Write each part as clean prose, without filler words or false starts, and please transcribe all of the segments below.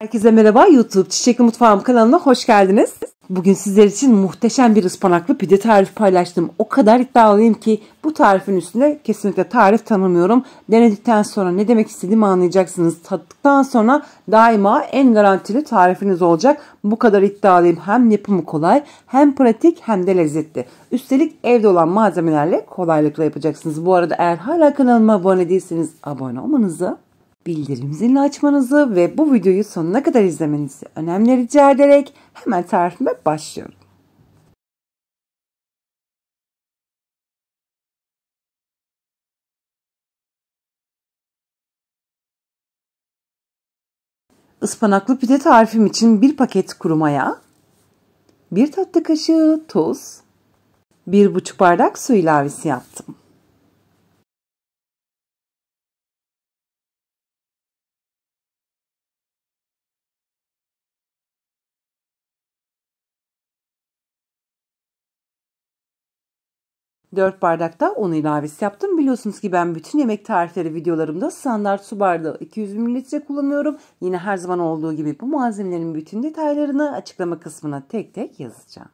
Herkese merhaba, YouTube Çiçekli Mutfağım kanalına hoş geldiniz. Bugün sizler için muhteşem bir ıspanaklı pide tarifi paylaştım. O kadar iddialıyım ki bu tarifin üstünde kesinlikle tarif tanımıyorum. Denedikten sonra ne demek istediğimi anlayacaksınız. Tattıktan sonra daima en garantili tarifiniz olacak. Bu kadar iddialıyım. Hem yapımı kolay, hem pratik, hem de lezzetli. Üstelik evde olan malzemelerle kolaylıkla yapacaksınız. Bu arada eğer hala kanalıma abone değilseniz abone olmanızı, bildirim zilini açmanızı ve bu videoyu sonuna kadar izlemenizi önemli rica ederek hemen tarifime başlıyorum. Ispanaklı pide tarifim için 1 paket kuru maya, 1 tatlı kaşığı tuz, 1,5 bardak su ilavesi yaptım. Dört bardak da un ilavesi yaptım. Biliyorsunuz ki ben bütün yemek tarifleri videolarımda standart su bardağı 200 ml kullanıyorum. Yine her zaman olduğu gibi bu malzemelerin bütün detaylarını açıklama kısmına tek tek yazacağım.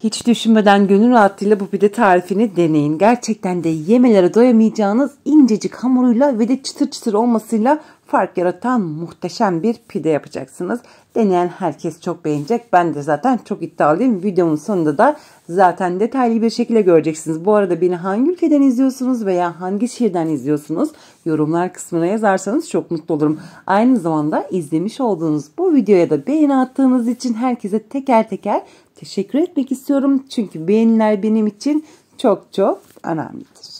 Hiç düşünmeden gönül rahatlığıyla bu pide tarifini deneyin. Gerçekten de yemelere doyamayacağınız incecik hamuruyla ve de çıtır çıtır olmasıyla fark yaratan muhteşem bir pide yapacaksınız. Deneyen herkes çok beğenecek. Ben de zaten çok iddialıyım. Videomun sonunda da zaten detaylı bir şekilde göreceksiniz. Bu arada beni hangi ülkeden izliyorsunuz veya hangi şehirden izliyorsunuz? Yorumlar kısmına yazarsanız çok mutlu olurum. Aynı zamanda izlemiş olduğunuz bu videoya da beğeni attığınız için herkese teker teker teşekkür etmek istiyorum. Çünkü beğeniler benim için çok çok önemlidir.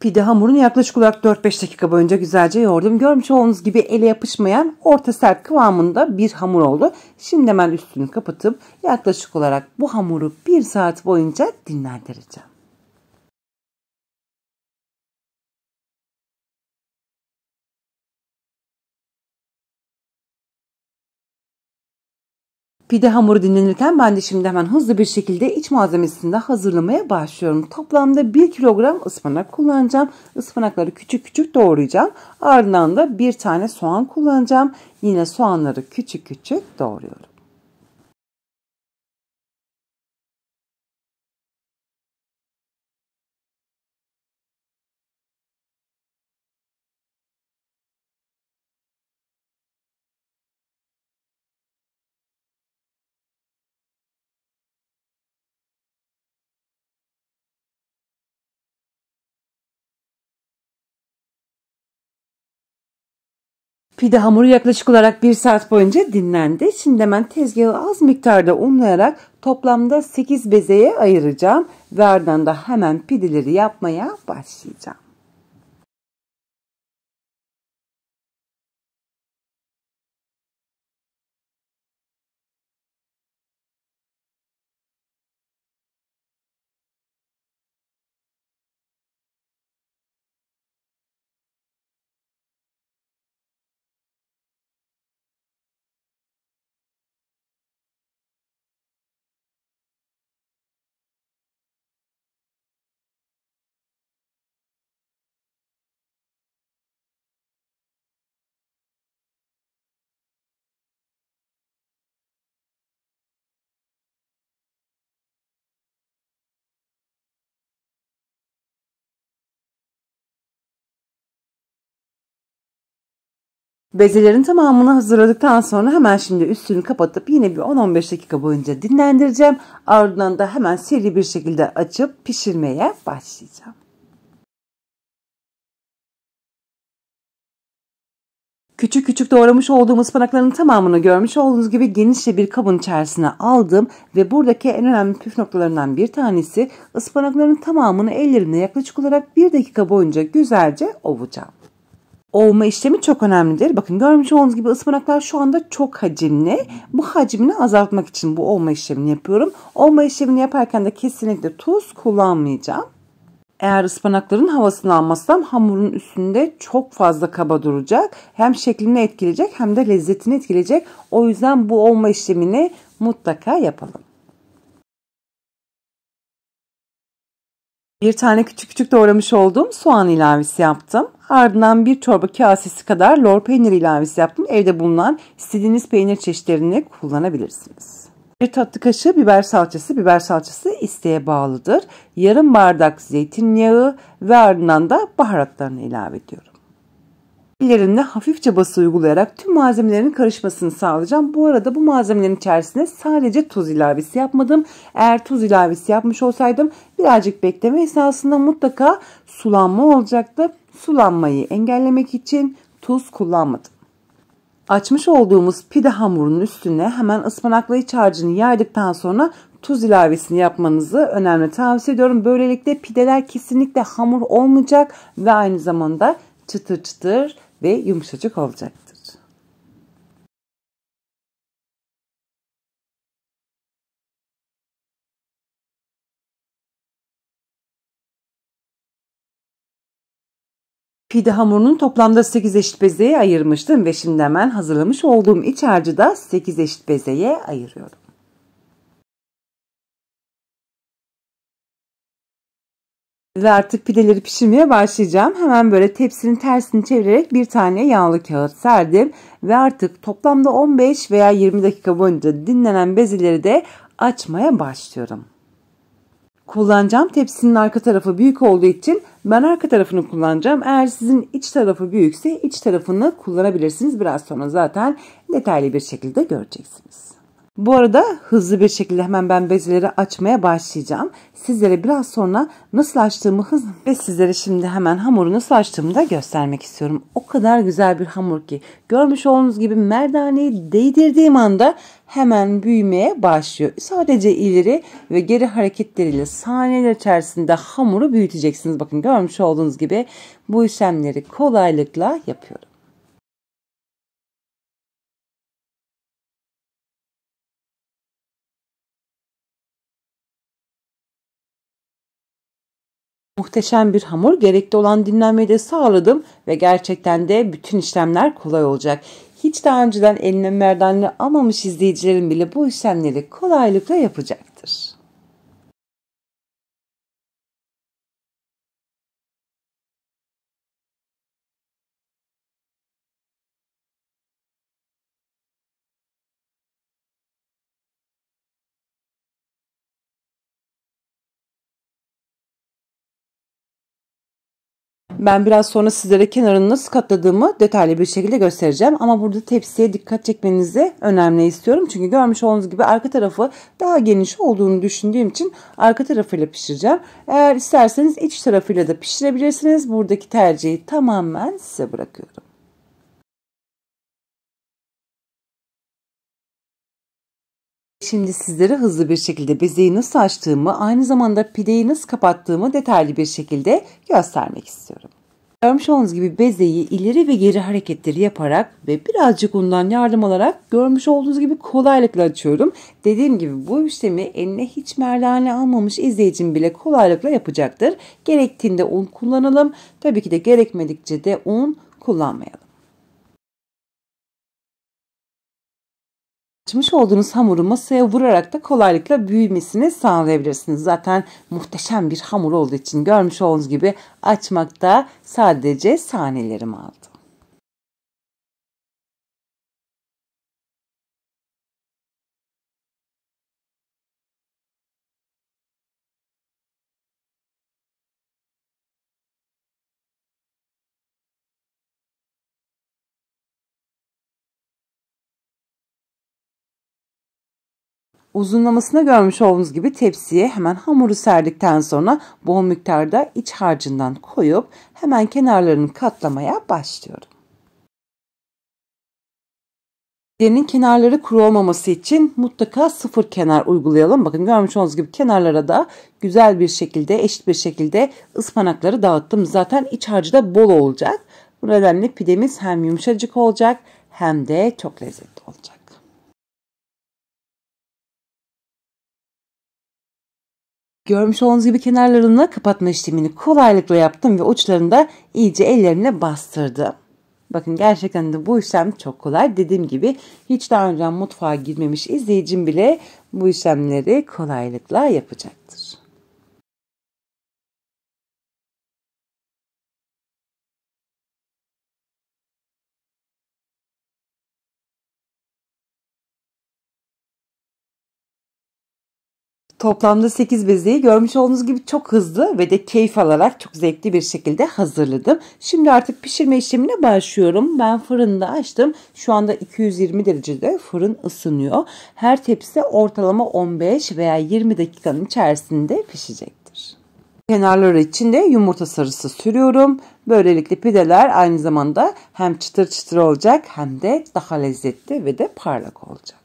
Pide hamurunu yaklaşık olarak 4-5 dakika boyunca güzelce yoğurdum. Görmüş olduğunuz gibi ele yapışmayan orta sert kıvamında bir hamur oldu. Şimdi hemen üstünü kapatıp yaklaşık olarak bu hamuru 1 saat boyunca dinlendireceğim. Pide hamuru dinlenirken ben de şimdi hemen hızlı bir şekilde iç malzemesini de hazırlamaya başlıyorum. Toplamda 1 kilogram ıspanak kullanacağım. Ispanakları küçük küçük doğrayacağım. Ardından da 1 tane soğan kullanacağım. Yine soğanları küçük küçük doğruyorum. Pide hamuru yaklaşık olarak 1 saat boyunca dinlendi. Şimdi hemen tezgahı az miktarda unlayarak toplamda 8 bezeye ayıracağım. Ve ardından da hemen pideleri yapmaya başlayacağım. Bezelerin tamamını hazırladıktan sonra hemen şimdi üstünü kapatıp yine bir 10-15 dakika boyunca dinlendireceğim. Ardından da hemen seri bir şekilde açıp pişirmeye başlayacağım. Küçük küçük doğramış olduğum ıspanakların tamamını görmüş olduğunuz gibi genişçe bir kabın içerisine aldım ve buradaki en önemli püf noktalarından bir tanesi ıspanakların tamamını ellerimle yaklaşık olarak 1 dakika boyunca güzelce ovacağım. Ovma işlemi çok önemlidir. Bakın görmüş olduğunuz gibi ıspanaklar şu anda çok hacimli. Bu hacmini azaltmak için bu ovma işlemini yapıyorum. Ovma işlemini yaparken de kesinlikle tuz kullanmayacağım. Eğer ıspanakların havasını almazsam hamurun üstünde çok fazla kaba duracak. Hem şeklini etkileyecek hem de lezzetini etkileyecek. O yüzden bu ovma işlemini mutlaka yapalım. Bir tane küçük küçük doğramış olduğum soğan ilavesi yaptım. Ardından bir çorba kasesi kadar lor peyniri ilavesi yaptım. Evde bulunan istediğiniz peynir çeşitlerini kullanabilirsiniz. Bir tatlı kaşığı biber salçası isteğe bağlıdır. Yarım bardak zeytinyağı ve ardından da baharatlarını ilave ediyorum. Ellerimle hafifçe bası uygulayarak tüm malzemelerin karışmasını sağlayacağım. Bu arada bu malzemelerin içerisine sadece tuz ilavesi yapmadım. Eğer tuz ilavesi yapmış olsaydım birazcık bekleme esnasında mutlaka sulanma olacaktı. Sulanmayı engellemek için tuz kullanmadım. Açmış olduğumuz pide hamurunun üstüne hemen ıspanaklı iç harcını yaydıktan sonra tuz ilavesini yapmanızı önemli tavsiye ediyorum. Böylelikle pideler kesinlikle hamur olmayacak ve aynı zamanda çıtır çıtır ve yumuşacık olacaktır. Pide hamurunun toplamda 8 eşit bezeye ayırmıştım ve şimdi hemen hazırlamış olduğum iç harcı da 8 eşit bezeye ayırıyorum. Ve artık pideleri pişirmeye başlayacağım. Hemen böyle tepsinin tersini çevirerek bir tane yağlı kağıt serdim. Ve artık toplamda 15 veya 20 dakika boyunca dinlenen bezeleri de açmaya başlıyorum. Kullanacağım tepsinin arka tarafı büyük olduğu için ben arka tarafını kullanacağım. Eğer sizin iç tarafı büyükse iç tarafını kullanabilirsiniz. Biraz sonra zaten detaylı bir şekilde göreceksiniz. Bu arada hızlı bir şekilde hemen ben bezeleri açmaya başlayacağım. Sizlere biraz sonra nasıl açtığımı ve sizlere şimdi hemen hamuru nasıl açtığımı da göstermek istiyorum. O kadar güzel bir hamur ki görmüş olduğunuz gibi merdaneyi değdirdiğim anda hemen büyümeye başlıyor. Sadece ileri ve geri hareketleriyle saniyeler içerisinde hamuru büyüteceksiniz. Bakın görmüş olduğunuz gibi bu işlemleri kolaylıkla yapıyorum. Muhteşem bir hamur. Gerekli olan dinlenmeyi de sağladım ve gerçekten de bütün işlemler kolay olacak. Hiç daha önceden eline merdane almamış izleyicilerim bile bu işlemleri kolaylıkla yapacaktır. Ben biraz sonra sizlere kenarını nasıl katladığımı detaylı bir şekilde göstereceğim. Ama burada tepsiye dikkat çekmenizi önemli istiyorum. Çünkü görmüş olduğunuz gibi arka tarafı daha geniş olduğunu düşündüğüm için arka tarafıyla pişireceğim. Eğer isterseniz iç tarafıyla da pişirebilirsiniz. Buradaki tercihi tamamen size bırakıyorum. Şimdi sizlere hızlı bir şekilde bezeyi nasıl açtığımı, aynı zamanda pideyi nasıl kapattığımı detaylı bir şekilde göstermek istiyorum. Görmüş olduğunuz gibi bezeyi ileri ve geri hareketleri yaparak ve birazcık undan yardım alarak görmüş olduğunuz gibi kolaylıkla açıyorum. Dediğim gibi bu işlemi eline hiç merdane almamış izleyicim bile kolaylıkla yapacaktır. Gerektiğinde un kullanalım. Tabii ki de gerekmedikçe de un kullanmayalım. Açmış olduğunuz hamuru masaya vurarak da kolaylıkla büyümesini sağlayabilirsiniz. Zaten muhteşem bir hamur olduğu için görmüş olduğunuz gibi açmakta sadece saniyelerimi aldı. Uzunlamasına görmüş olduğunuz gibi tepsiye hemen hamuru serdikten sonra bol miktarda iç harcından koyup hemen kenarlarını katlamaya başlıyorum. Pidenin kenarları kuru olmaması için mutlaka sıfır kenar uygulayalım. Bakın görmüş olduğunuz gibi kenarlara da güzel bir şekilde, eşit bir şekilde ıspanakları dağıttım. Zaten iç harcı da bol olacak. Bu nedenle pidemiz hem yumuşacık olacak hem de çok lezzetli olacak. Görmüş olduğunuz gibi kenarlarını kapatma işlemini kolaylıkla yaptım ve uçlarını da iyice ellerimle bastırdım. Bakın gerçekten de bu işlem çok kolay. Dediğim gibi hiç daha önce mutfağa girmemiş izleyicim bile bu işlemleri kolaylıkla yapacaktır. Toplamda 8 bezeyi görmüş olduğunuz gibi çok hızlı ve de keyif alarak çok zevkli bir şekilde hazırladım. Şimdi artık pişirme işlemine başlıyorum. Ben fırında açtım. Şu anda 220 derecede fırın ısınıyor. Her tepsi ortalama 15 veya 20 dakikanın içerisinde pişecektir. Kenarları için de yumurta sarısı sürüyorum. Böylelikle pideler aynı zamanda hem çıtır çıtır olacak hem de daha lezzetli ve de parlak olacak.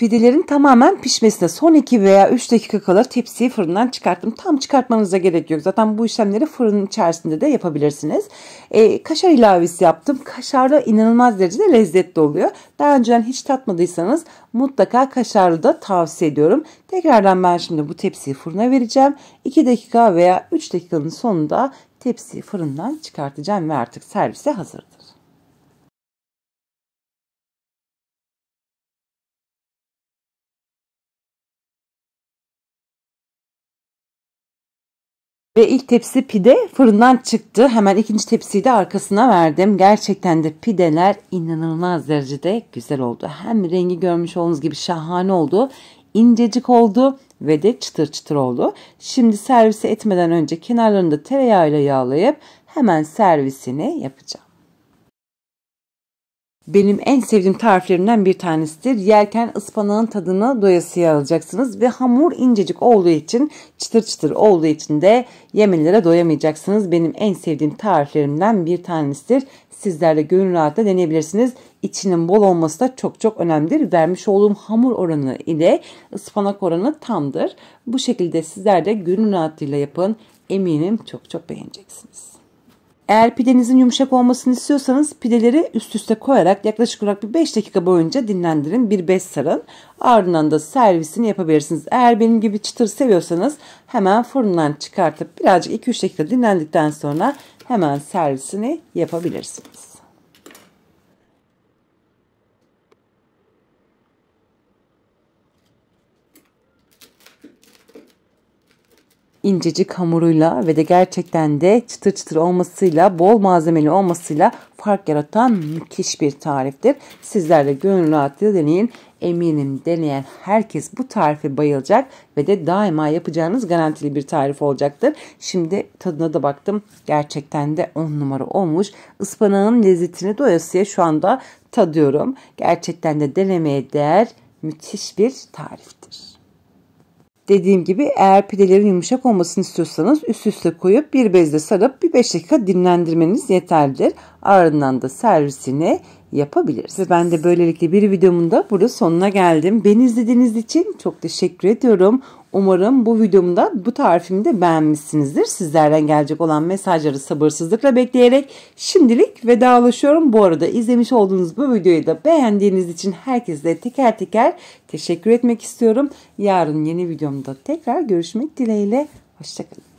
Pidelerin tamamen pişmesine son 2 veya 3 dakika kala tepsiyi fırından çıkarttım. Tam çıkartmanıza gerek yok. Zaten bu işlemleri fırının içerisinde de yapabilirsiniz. Kaşar ilavesi yaptım. Kaşar da inanılmaz derecede lezzetli oluyor. Daha önceden hiç tatmadıysanız mutlaka kaşarlı da tavsiye ediyorum. Tekrardan ben şimdi bu tepsiyi fırına vereceğim. 2 dakika veya 3 dakikanın sonunda tepsiyi fırından çıkartacağım ve artık servise hazırdır. Ve ilk tepsi pide fırından çıktı. Hemen ikinci tepsiyi de arkasına verdim. Gerçekten de pideler inanılmaz derecede güzel oldu. Hem rengi görmüş olduğunuz gibi şahane oldu. İncecik oldu ve de çıtır çıtır oldu. Şimdi servise etmeden önce kenarlarını da tereyağıyla yağlayıp hemen servisini yapacağım. Benim en sevdiğim tariflerimden bir tanesidir. Yerken ıspanağın tadını doyasıya alacaksınız ve hamur incecik olduğu için, çıtır çıtır olduğu için de yemelere doyamayacaksınız. Benim en sevdiğim tariflerimden bir tanesidir. Sizler de gönül rahatlıkla deneyebilirsiniz. İçinin bol olması da çok çok önemlidir. Vermiş olduğum hamur oranı ile ıspanak oranı tamdır. Bu şekilde sizler de gönül rahatlığıyla yapın. Eminim çok çok beğeneceksiniz. Eğer pidenizin yumuşak olmasını istiyorsanız pideleri üst üste koyarak yaklaşık olarak bir 5 dakika boyunca dinlendirin. Bir bez sarın. Ardından da servisini yapabilirsiniz. Eğer benim gibi çıtır seviyorsanız hemen fırından çıkartıp birazcık 2-3 dakika dinlendikten sonra hemen servisini yapabilirsiniz. İncecik hamuruyla ve de gerçekten de çıtır çıtır olmasıyla, bol malzemeli olmasıyla fark yaratan müthiş bir tariftir. Sizler de gönül rahatlığıyla deneyin. Eminim deneyen herkes bu tarife bayılacak ve de daima yapacağınız garantili bir tarif olacaktır. Şimdi tadına da baktım. Gerçekten de 10 numara olmuş. Ispanağın lezzetini doyasıya şu anda tadıyorum. Gerçekten de denemeye değer müthiş bir tariftir. Dediğim gibi eğer pidelerin yumuşak olmasını istiyorsanız üst üste koyup bir bezle sarıp bir 5 dakika dinlendirmeniz yeterlidir. Ardından da servisini yapabiliriz. Ben de böylelikle bir videomun da burada sonuna geldim. Beni izlediğiniz için çok teşekkür ediyorum. Umarım bu videomda bu tarifimi de beğenmişsinizdir. Sizlerden gelecek olan mesajları sabırsızlıkla bekleyerek şimdilik vedalaşıyorum. Bu arada izlemiş olduğunuz bu videoyu da beğendiğiniz için herkese teker teker teşekkür etmek istiyorum. Yarın yeni videomda tekrar görüşmek dileğiyle. Hoşçakalın.